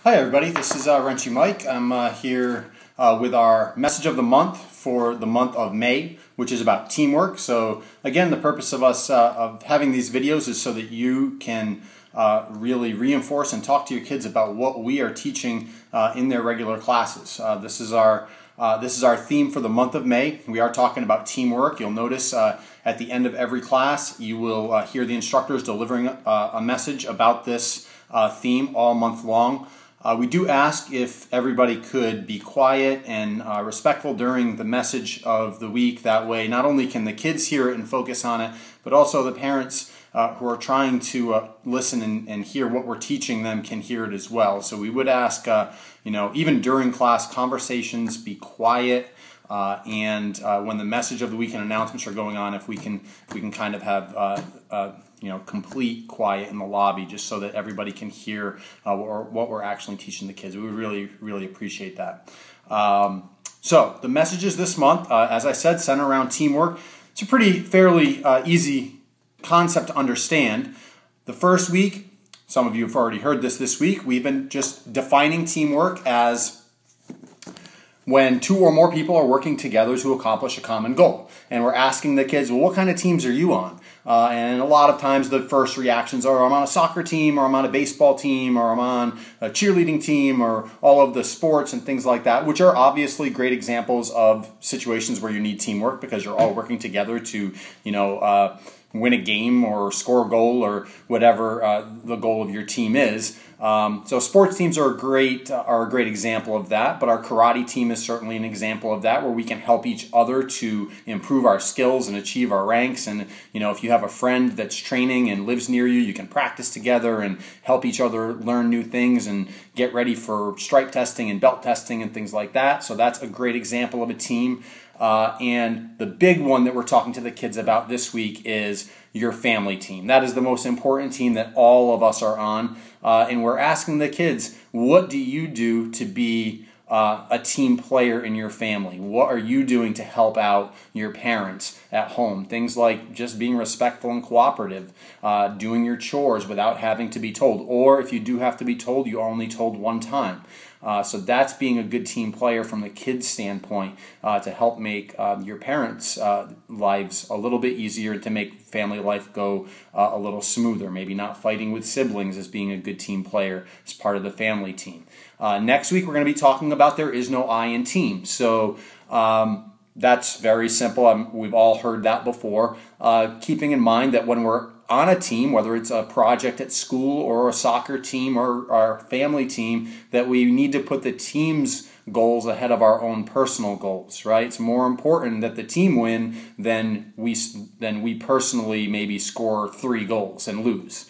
Hi everybody, this is Wrenchy Mike. I'm here with our message of the month for the month of May, which is about teamwork. So again, the purpose of us of having these videos is so that you can really reinforce and talk to your kids about what we are teaching in their regular classes. This is our theme for the month of May. We are talking about teamwork. You'll notice at the end of every class, you will hear the instructors delivering a message about this theme all month long. We do ask if everybody could be quiet and respectful during the message of the week. That way, not only can the kids hear it and focus on it, but also the parents who are trying to listen and hear what we're teaching them can hear it as well. So we would ask, even during class conversations, be quiet. And when the message of the week and announcements are going on, if we can kind of have complete quiet in the lobby, just so that everybody can hear what we're actually teaching the kids. We would really appreciate that. So the messages this month, as I said, center around teamwork. It's a fairly easy concept to understand. The first week, some of you have already heard this week, we've been just defining teamwork as when two or more people are working together to accomplish a common goal. And we're asking the kids, well, what kind of teams are you on? And a lot of times the first reactions are, I'm on a soccer team, or I'm on a baseball team, or I'm on a cheerleading team, or all of the sports and things like that, which are obviously great examples of situations where you need teamwork because you're all working together to, win a game or score a goal or whatever the goal of your team is. So sports teams are a great example of that, but our karate team is certainly an example of that, where we can help each other to improve our skills and achieve our ranks. And if you have a friend that's training and lives near you, you can practice together and help each other learn new things and get ready for stripe testing and belt testing and things like that. So that's a great example of a team. And the big one that we're talking to the kids about this week is your family team. That is the most important team that all of us are on. And we're asking the kids, what do you do to be a team player in your family? What are you doing to help out your parents at home? Things like just being respectful and cooperative, doing your chores without having to be told. Or if you do have to be told, you only told one time. So that's being a good team player from the kids' standpoint to help make your parents' lives a little bit easier, to make family life go a little smoother. Maybe not fighting with siblings as being a good team player as part of the family team. Next week we're going to be talking about there is no I in team. So that's very simple. We've all heard that before. Keeping in mind that when we're on a team, whether it's a project at school or a soccer team or our family team, that we need to put the team's goals ahead of our own personal goals, right? It's more important that the team win than we personally maybe score 3 goals and lose.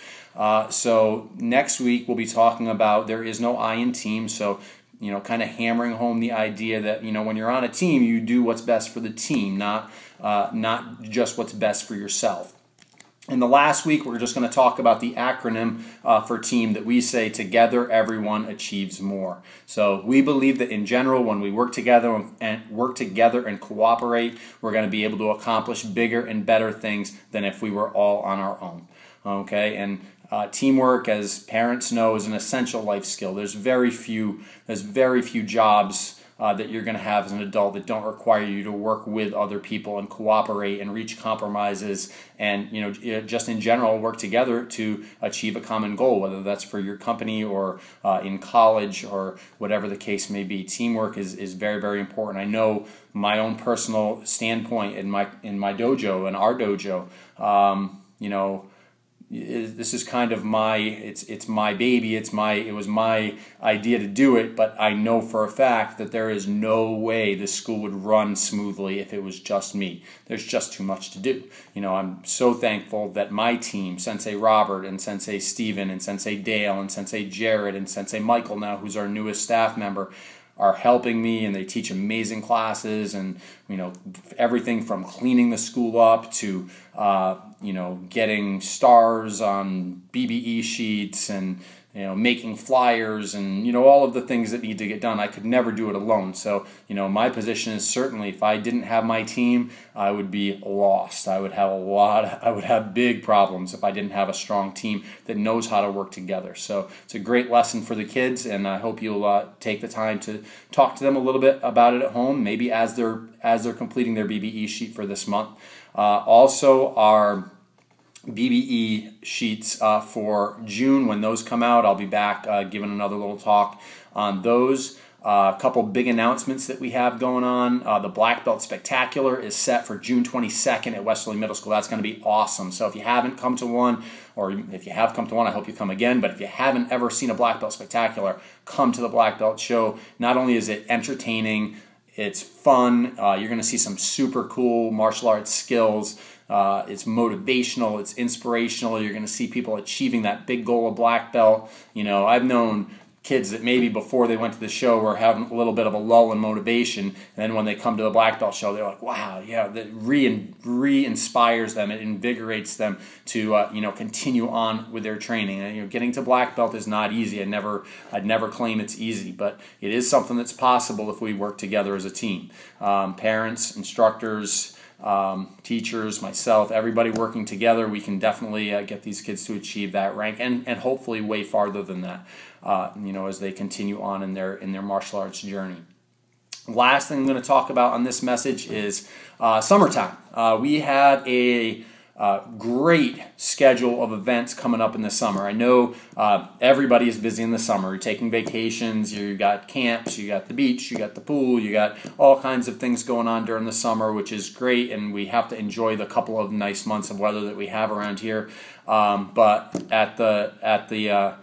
So next week we'll be talking about there is no I in team. So kind of hammering home the idea that when you're on a team, you do what's best for the team, not just what's best for yourself. In the last week, we're just going to talk about the acronym for team that we say, together everyone achieves more. So we believe that in general, when we work together and cooperate, we're going to be able to accomplish bigger and better things than if we were all on our own. Okay, and teamwork, as parents know, is an essential life skill. There's very few jobs that you're going to have as an adult that don't require you to work with other people and cooperate and reach compromises and just in general work together to achieve a common goal, whether that's for your company or in college or whatever the case may be. Teamwork is very important. I know my own personal standpoint in my dojo, in our dojo, this is kind of it's my baby, it was my idea to do it, but I know for a fact that there is no way this school would run smoothly if it was just me. There's just too much to do. I'm so thankful that my team, Sensei Robert and Sensei Steven and Sensei Dale and Sensei Jared and Sensei Michael now, who's our newest staff member, are helping me, and they teach amazing classes, and everything from cleaning the school up to getting stars on BBE sheets and making flyers and all of the things that need to get done. I could never do it alone. So my position is certainly if I didn't have my team, I would be lost. I would have big problems if I didn't have a strong team that knows how to work together. So it's a great lesson for the kids, and I hope you'll take the time to talk to them a little bit about it at home, maybe as they're completing their BBE sheet for this month. Also, our BBE sheets for June, when those come out, I'll be back giving another little talk on those. A couple big announcements that we have going on. The Black Belt Spectacular is set for June 22nd at Westerly Middle School. That's going to be awesome. So if you haven't come to one, or if you have come to one, I hope you come again. But if you haven't ever seen a Black Belt Spectacular, come to the Black Belt Show. Not only is it entertaining, it's fun. You're going to see some super cool martial arts skills. It's motivational, it's inspirational. You're going to see people achieving that big goal of black belt. I've known kids that maybe before they went to the show were having a little bit of a lull in motivation, and then when they come to the black belt show, they're like, wow, yeah, that re-inspires them. It invigorates them to continue on with their training. And getting to black belt is not easy. I'd never claim it's easy, but it is something that's possible if we work together as a team. Parents, instructors, teachers, myself, everybody working together, we can definitely get these kids to achieve that rank, and hopefully way farther than that, as they continue on in their martial arts journey. Last thing I'm going to talk about on this message is summertime. We have a great schedule of events coming up in the summer. I know everybody is busy in the summer. You're taking vacations, you got camps, you got the beach, you got the pool, you got all kinds of things going on during the summer, which is great, and we have to enjoy the couple of nice months of weather that we have around here. But at the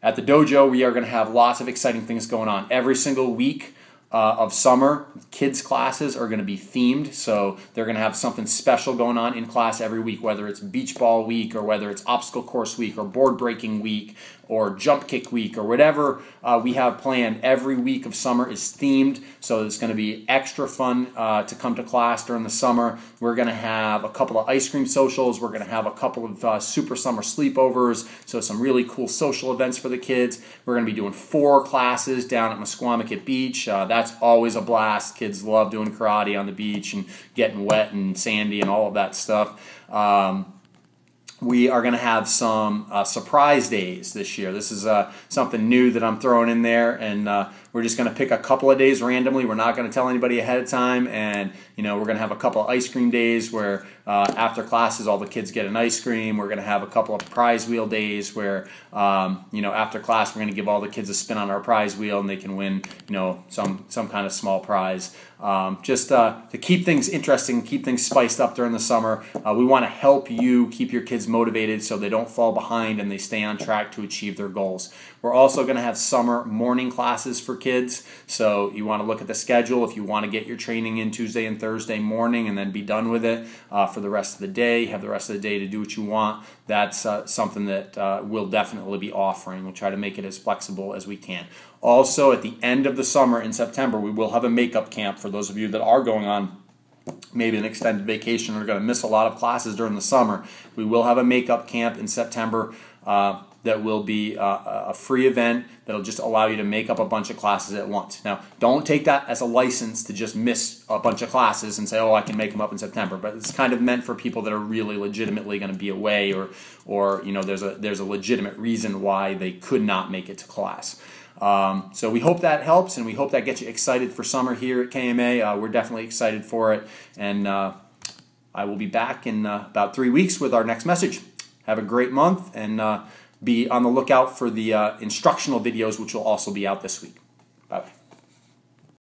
dojo, we are going to have lots of exciting things going on every single week. Of summer, kids' classes are going to be themed, so they're going to have something special going on in class every week, whether it's beach ball week or whether it's obstacle course week or board breaking week or jump kick week or whatever we have planned. Every week of summer is themed, so it's going to be extra fun to come to class during the summer. We're going to have a couple of ice cream socials. We're going to have a couple of super summer sleepovers, so some really cool social events for the kids. We're going to be doing 4 classes down at Musquamaket Beach. That's always a blast. Kids love doing karate on the beach and getting wet and sandy and all of that stuff. We are going to have some surprise days this year. This is something new that I'm throwing in there, and we're just going to pick a couple of days randomly. We're not going to tell anybody ahead of time, and we're going to have a couple of ice cream days where after classes all the kids get an ice cream. We're going to have a couple of prize wheel days where after class we're going to give all the kids a spin on our prize wheel and they can win some kind of small prize. Just to keep things interesting, keep things spiced up during the summer. We want to help you keep your kids motivated so they don't fall behind and they stay on track to achieve their goals. We're also going to have summer morning classes for kids, so you want to look at the schedule. If you want to get your training in Tuesday and Thursday morning and then be done with it for the rest of the day, have the rest of the day to do what you want, that's something that we'll definitely be offering. We'll try to make it as flexible as we can. Also, at the end of the summer in September, we will have a makeup camp for those of you that are going on maybe an extended vacation or are going to miss a lot of classes during the summer. We will have a makeup camp in September that will be a free event that'll just allow you to make up a bunch of classes at once. Now, don't take that as a license to just miss a bunch of classes and say, oh, I can make them up in September. But it's kind of meant for people that are really legitimately going to be away, or there's a legitimate reason why they could not make it to class. So we hope that helps, and we hope that gets you excited for summer here at KMA. We're definitely excited for it, and I will be back in about 3 weeks with our next message. Have a great month, and be on the lookout for the instructional videos, which will also be out this week.